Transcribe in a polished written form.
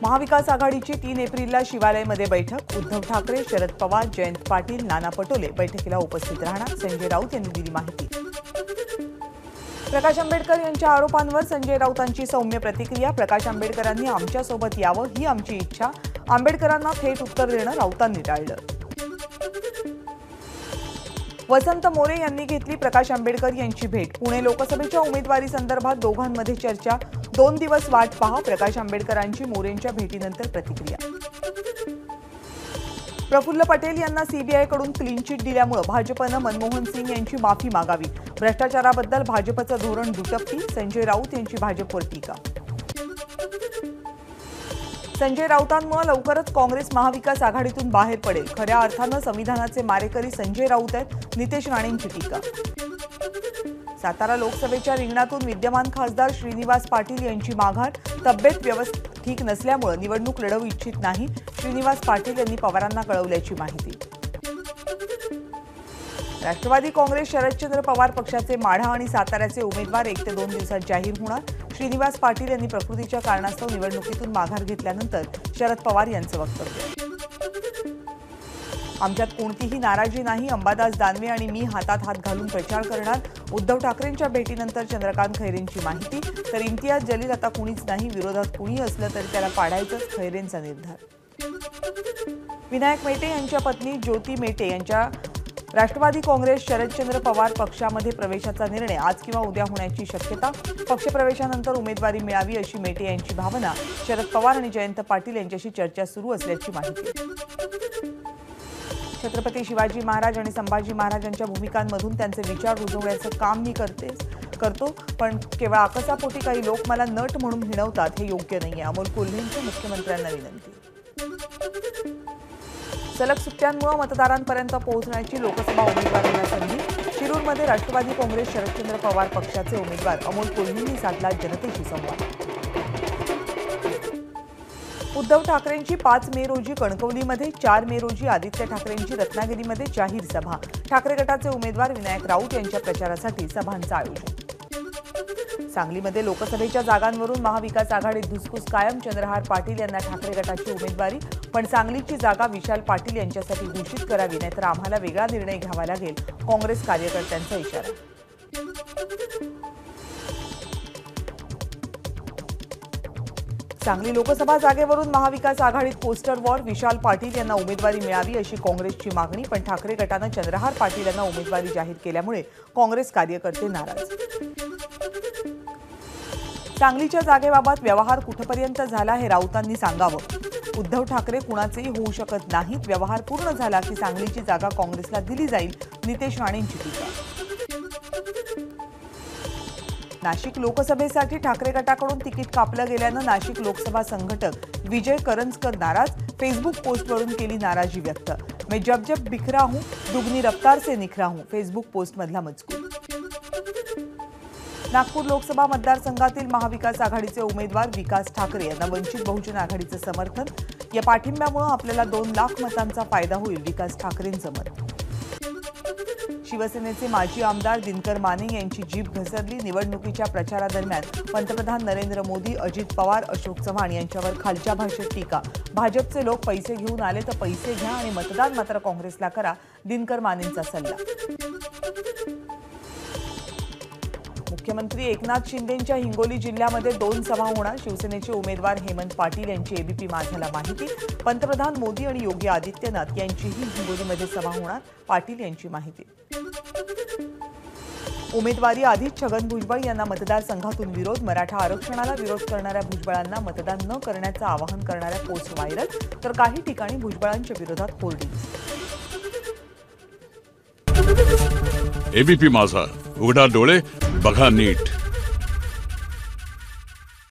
महाविकास आघाडीची 3 एप्रिलला शिवालयमध्ये बैठक। उद्धव ठाकरे, शरद पवार, जयंत पाटील, नाना पटोले बैठकीला उपस्थित राहणार, संजय राऊत यांनी दिली माहिती। प्रकाश आंबेडकर यांच्या आरोपांवर संजय राऊतांची सौम्य प्रतिक्रिया। प्रकाश आंबेडकरांनी आमच्यासोबत यावं ही आमची इच्छा, आंबेडकरांना थेट उत्तर देणं राऊतांनी टाळलं। वसंत मोरे यांनी घेतली प्रकाश आंबेडकर यांची भेट। पुणे लोकसभेच्या उमेदवारी संदर्भात दोघांमध्ये चर्चा। 2 दिवस वाट पहा, प्रकाश आंबेडकरांची मोरेंच्या भेटीनंतर प्रतिक्रिया। प्रफुल्ल पटेल यांना सीबीआयकडून क्लीन चिट दिल्यामुळे भाजपनं मनमोहन सिंग यांची माफी मागावी। भ्रष्टाचाराबद्दल भाजपचं धोरण दुटप्पी, संजय राऊत यांची भाजपवर टीका। संजय राऊतांमुळे लवकरच काँग्रेस महाविकास आघाडीतून बाहेर पडेल। खऱ्या अर्थानं संविधानाचे मारेकरी संजय राऊत आहेत, नितेश राणेंची टीका। सातारा लोकसभेच्या रिंगणातून विद्यमान खासदार श्रीनिवास पाटील यांची माघार। तब्येत व्यवस्थित ठीक नसल्यामुळे निवडणूक लढवू इच्छित नाही, श्रीनिवास पाटील यांनी पवारांना कळवल्याची माहिती। राष्ट्रवादी काँग्रेस शरदचंद्र पवार पक्षाचे माढा आणि साताऱ्याचे उमेदवार 1 ते 2 दिवसात जाहीर होणार। श्रीनिवास पाटील यांनी प्रकृतीच्या कारणास्तव निवडणुकीतून माघार घेतल्यानंतर शरद पवार यांचं वक्तव्य। आमच्यात कोणतीही नाराजी नाही, अंबादास दानवे आणि मी हातात हात घालून प्रचार करणार। उद्धव ठाकरेंच्या भेटीनंतर चंद्रकांत खैरेंची माहिती। तर इम्तियाज जलील आता कुणीच नाही, विरोधात कुणी असलं तरी त्याला पाडायचंच, खैरेंचा निर्धार। विनायक मेटे यांच्या पत्नी ज्योती मेटे यांच्या राष्ट्रवादी काँग्रेस शरदचंद्र पवार पक्षामध्ये प्रवेशाचा निर्णय आज किंवा उद्या होण्याची शक्यता। पक्षप्रवेशानंतर उमेदवारी मिळावी अशी मेटे यांची भावना। शरद पवार आणि जयंत पाटील यांच्याशी चर्चा सुरू असल्याची माहिती। छत्रपती शिवाजी महाराज आणि संभाजी महाराजांच्या भूमिकांमधून त्यांचे विचार रुजवण्याचं काम मी करतो, पण केवळ आकसापोटी काही लोक मला नट म्हणून हिणवतात, हे योग्य नाहीये। अमोल कोल्हेंची मुख्यमंत्र्यांना विनंती। सलग सुट्ट्यांमुळे मतदारांपर्यंत पोहोचण्याची लोकसभा उमेदवारांना संधी। शिरूरमध्ये राष्ट्रवादी काँग्रेस शरदचंद्र पवार पक्षाचे उमेदवार अमोल कोल्हेंनी साधला जनतेशी संवाद। उद्धव ठाकरेंची 5 मे रोजी कणकवलीमध्ये, 4 मे रोजी आदित्य ठाकरेंची रत्नागिरीमध्ये जाहीर सभा। ठाकरे गटाचे उमेदवार विनायक राऊत यांच्या प्रचारासाठी सभांचं आयोजन। सांगलीमध्ये लोकसभेच्या जागांवरून महाविकास आघाडीत धुसफूस कायम। चंद्रहार पाटील यांना ठाकरे गटाची उमेदवारी, पण सांगलीची जागा विशाल पाटील यांच्यासाठी घोषित करावी, नाहीतर आम्हाला वेगळा निर्णय घ्यावा लागेल, काँग्रेस कार्यकर्त्यांचा इशारा। सांगली लोकसभा जागेवरून महाविकास आघाडीत पोस्टर वॉर। विशाल पाटील यांना उमेदवारी मिळावी अशी काँग्रेसची मागणी, पण ठाकरे गटानं चंद्रहार पाटील यांना उमेदवारी जाहीर केल्यामुळे काँग्रेस कार्यकर्ते नाराज। सांगलीच्या जागेबाबत व्यवहार कुठपर्यंत झाला हे राऊतांनी सांगावं। उद्धव ठाकरे कुणाचेही होऊ शकत नाहीत, व्यवहार पूर्ण झाला की सांगलीची जागा काँग्रेसला दिली जाईल, नितेश राणेंची टीका। नाशिक लोकसभेसाठी ठाकरे गटाकडून तिकीट कापलं गेल्यानं नाशिक लोकसभा संघटक विजय करंजकर नाराज। फेसबुक पोस्टवरून केली नाराजी व्यक्त। मैं जब जब बिखरा हूं, दुगनी रफ्तार से निखरा हूं, फेसबुक पोस्टमधला मजकूर। नागपूर लोकसभा मतदारसंघातील महाविकास आघाडीचे उमेदवार विकास ठाकरे यांना वंचित बहुजन आघाडीचं समर्थन। या पाठिंब्यामुळे आपल्याला 2 लाख मतांचा फायदा होईल, विकास ठाकरेंचं मत। शिवसेनेचे माजी आमदार दिनकर माने यांची जीभ घसरली। निवडणुकीच्या प्रचारादरम्यान पंतप्रधान नरेंद्र मोदी, अजित पवार, अशोक चव्हाण यांच्यावर खालच्या भाषेत टीका। भाजपचे लोक पैसे घेऊन आले तर पैसे घ्या आणि मतदान मात्र काँग्रेसला करा, दिनकर मानेंचा सल्ला। मुख्यमंत्री एकनाथ शिंदेंच्या हिंगोली जिल्ह्यामध्ये 2 सभा होणार। शिवसेनेचे उमेदवार हेमंत पाटील यांची एबीपी माझाला माहिती। पंतप्रधान मोदी आणि योगी आदित्यनाथ यांचीही हिंगोलीमध्ये सभा होणार, पाटील यांची माहिती। उमेदवारी आधीच छगन भुजबळ यांना मतदारसंघातून विरोध। मराठा आरक्षणाला विरोध करणाऱ्या भुजबळांना मतदान न करण्याचं आवाहन करणाऱ्या पोस्ट व्हायरल, तर काही ठिकाणी भुजबळांच्या विरोधात होर्डिंग्स। एबीपी माझा, उघडा डोळे बघा नीट।